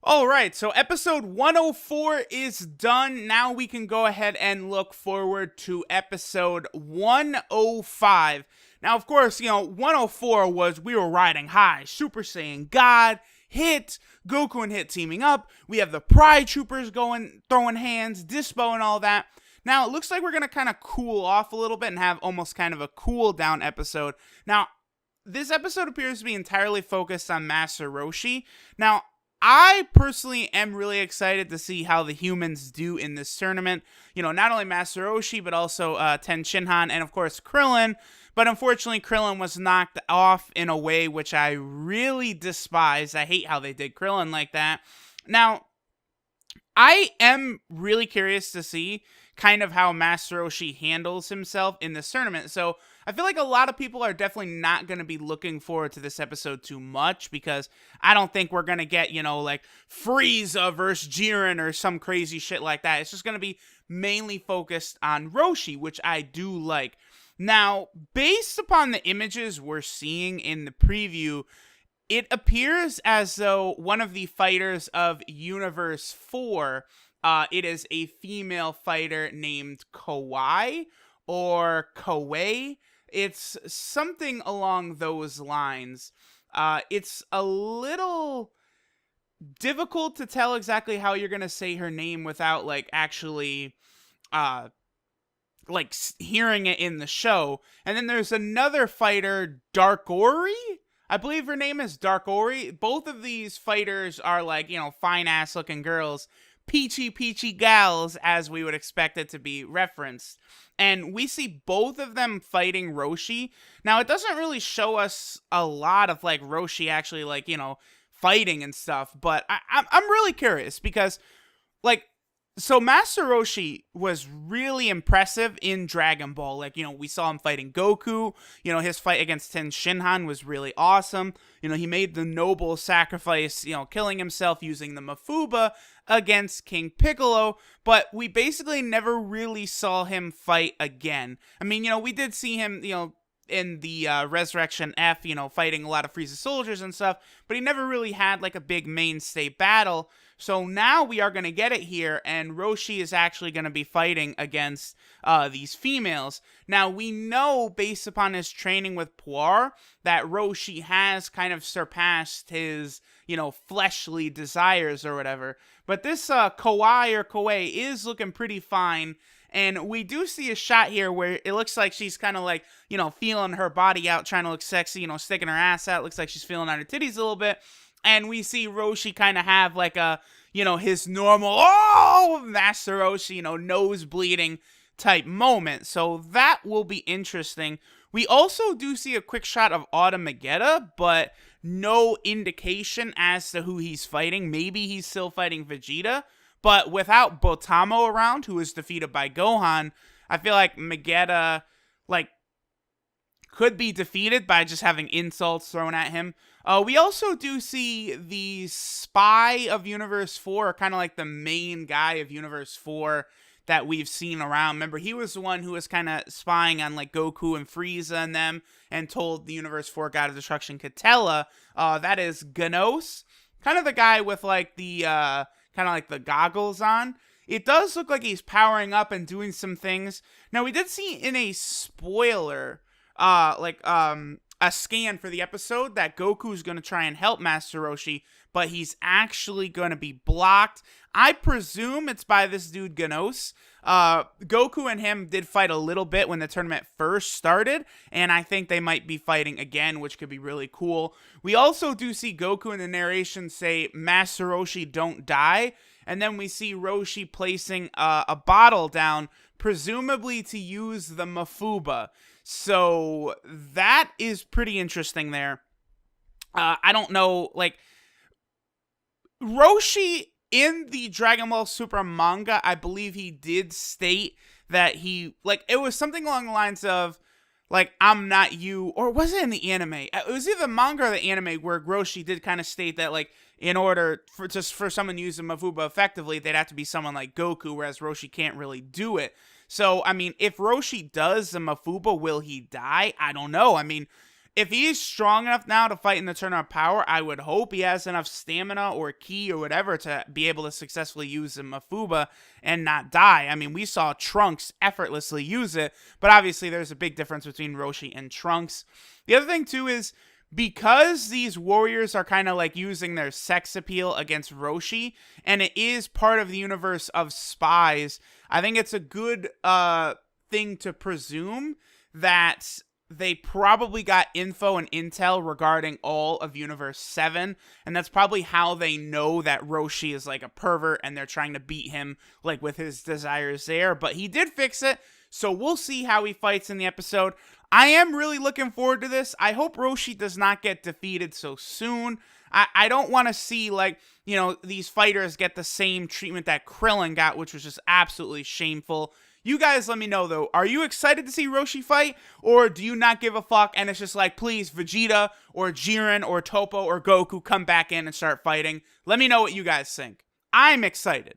All right, so episode 104 is done. Now we can go ahead and look forward to episode 105. Now, of course, 104 was we were riding high. Super Saiyan God, Hit, Goku and Hit teaming up. We have the Pride Troopers going, throwing hands, Dispo and all that. Now, it looks like we're going to kind of cool off a little bit and have almost kind of a cool down episode. Now, this episode appears to be entirely focused on Master Roshi. Now, I personally am really excited to see how the humans do in this tournament. Not only Master Roshi, but also Ten Shinhan and, of course, Krillin. But unfortunately, Krillin was knocked off in a way which I really despise. I hate how they did Krillin like that. Now, I am really curious to see kind of how Master Roshi handles himself in this tournament. So I feel like a lot of people are definitely not going to be looking forward to this episode too much because I don't think we're going to get, like Frieza versus Jiren or some crazy shit like that. It's just going to be mainly focused on Roshi, which I do like. Now, based upon the images we're seeing in the preview, it appears as though one of the fighters of Universe 4, it is a female fighter named Kawaii or Koei. It's something along those lines. It's a little difficult to tell exactly how you're going to say her name without, actually, hearing it in the show. And then there's another fighter, Dark Ori. I believe her name is Dark Ori. Both of these fighters are fine-ass looking girls. Peachy gals, as we would expect it to be referenced. And we see both of them fighting Roshi. Now, it doesn't really show us a lot of, Roshi actually, fighting and stuff. But I'm really curious because, so Master Roshi was really impressive in Dragon Ball. We saw him fighting Goku. His fight against Ten Shinhan was really awesome. He made the noble sacrifice, killing himself using the Mafuba against King Piccolo. But we basically never really saw him fight again. I mean, we did see him, in the Resurrection F, fighting a lot of Frieza soldiers and stuff. But he never really had, a big mainstay battle. So now we are going to get it here, and Roshi is actually going to be fighting against these females. Now, we know, based upon his training with Puar, that Roshi has kind of surpassed his, fleshly desires or whatever. But this Kawaii or Koei is looking pretty fine. And we do see a shot here where it looks like she's kind of feeling her body out, trying to look sexy, sticking her ass out. Looks like she's feeling out her titties a little bit. And we see Roshi kind of have his normal, Master Roshi, nose bleeding type moment. So that will be interesting. We also do see a quick shot of Automagetta, but no indication as to who he's fighting. Maybe he's still fighting Vegeta. But without Botamo around, who was defeated by Gohan, I feel like Magetta, could be defeated by just having insults thrown at him. We also do see the spy of Universe 4, kind of the main guy of Universe 4 that we've seen around. Remember, he was the one who was kind of spying on Goku and Frieza and them and told the Universe 4 God of Destruction Catella. That is Ganos, kind of the guy with the goggles on. It does look like he's powering up and doing some things. Now, we did see in a spoiler, a scan for the episode that Goku's going to try and help Master Roshi, but he's actually going to be blocked. I presume it's by this dude Ganos. Goku and him did fight a little bit when the tournament first started, and I think they might be fighting again, which could be really cool. We also do see Goku in the narration say, Master Roshi, don't die, and then we see Roshi placing a bottle down, presumably to use the Mafuba. So that is pretty interesting there. I don't know, Roshi in the Dragon Ball Super manga, I believe he did state that he, it was something along the lines of, I'm not you, or was it in the anime? It was either the manga or the anime where Roshi did kind of state that, in order for someone to use the Mafuba effectively, they'd have to be someone like Goku, whereas Roshi can't really do it. So, I mean, if Roshi does the Mafuba, will he die? I don't know. I mean, if he's strong enough now to fight in the Tournament of Power, I would hope he has enough stamina or ki or whatever to be able to successfully use the Mafuba and not die. I mean, we saw Trunks effortlessly use it, but obviously there's a big difference between Roshi and Trunks. The other thing, too, is because these warriors are kind of like using their sex appeal against Roshi, and it is part of the universe of spies, I think it's a good thing to presume that they probably got info and intel regarding all of Universe 7, and that's probably how they know that Roshi is like a pervert and they're trying to beat him like with his desires there. But he did fix it, so we'll see how he fights in the episode. I am really looking forward to this. I hope Roshi does not get defeated so soon. I don't want to see, like, you know, these fighters get the same treatment that Krillin got, which was just absolutely shameful. You guys let me know, though. Are you excited to see Roshi fight? Or do you not give a fuck and it's just like, please, Vegeta or Jiren or Toppo or Goku come back in and start fighting? Let me know what you guys think. I'm excited.